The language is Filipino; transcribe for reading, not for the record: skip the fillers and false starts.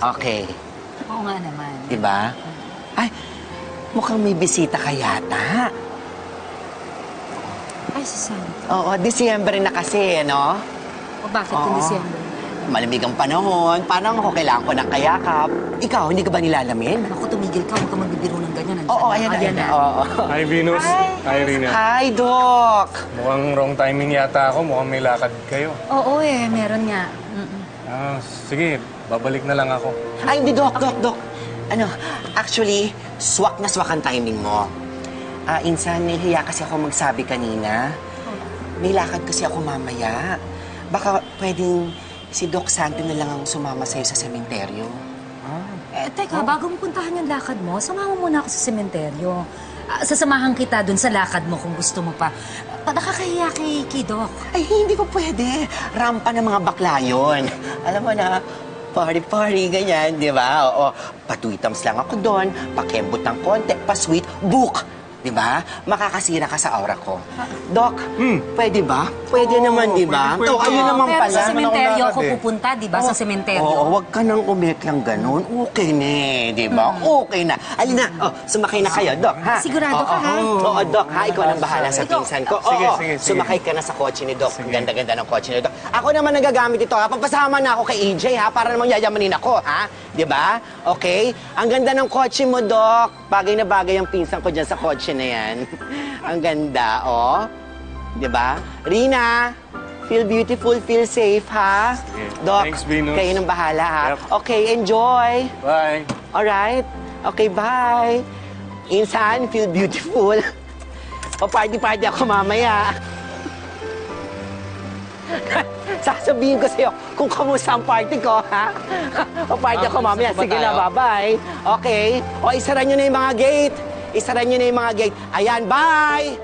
Okay. Oo nga naman. Diba? Ay, mukhang may bisita ka yata. Ay, si Sam. Oo, Disyembre na kasi, no? O bakit Oo. yung December? Malamig ang panahon. Parang ako kailangan ko ng kayakap. Ikaw, hindi ka ba nilalamin? Ako, tumigil ka. Huwag ka magbibiro ng ganyan. Oo, ayan na. Oo. Hi, Venus. Hi, Rina. Hi, Doc! Mukhang wrong timing yata ako. Mukhang may lakad kayo. Oo meron nga. Sige, babalik na lang ako. Ay, hindi, Doc. Ano, actually, swak na swak ang timing mo. Insan, nahihiya kasi ako magsabi kanina. May lakad kasi ako mamaya. Baka pwedeng si Doc Santo na lang ang sumama sa'yo sa sementeryo. Teka, bago mo puntahan yung lakad mo, samahan mo muna ako sa sementeryo. Sasamahan kita dun sa lakad mo kung gusto mo pa. Nakakahiya kay Doc. Ay, hindi ko pwede. Rampa ng mga bakla yun. Alam mo na, party-party, ganyan, di ba? Oo, patwitams lang ako doon, pakembot ng konti, pa-sweet, book. Di ba? Makakasira ka sa aura ko. Doc, pwede ba? Pwede naman, di ba? pwede. Ayun naman Pero pala. sa sementeryo ako lakad eh. pupunta, di ba? Sa sementeryo. Oo, wag ka nang umeklang ganun. Okay na di ba? Okay na. Alin na, sumakay na kayo, Doc, ha? Sigurado ka, ha? Oo, Doc, ha? Ikaw nang bahala sa pinsan ko. Sige, Oo, sige. sumakay ka na sa kotse ni Doc. Ang ganda-ganda ng kotse ni Doc. Ako naman nagagamit ito, ha? Papasama na ako kay EJ, ha? Para namang yayamanin ako, ha? Di ba? Okay? Ang ganda ng kotse mo, Doc. Bagay na bagay ang pinsan ko dyan sa kotse na yan. Ang ganda, oh. Di ba? Rina, feel beautiful, feel safe, ha? Sige. Doc, Thanks, Venus. kayo nang bahala, ha? Yep. Okay, enjoy. Bye. Alright? Okay, bye. Insan, feel beautiful. Pa-party-party ako mamaya. Sasabihin ko sa'yo kung kamusta ang party ko, ha? Pa-party ako mamaya. Sige na, bye-bye. Okay? O, isara nyo na yung mga gate. Isara nyo na yung mga gate. Ayan, bye!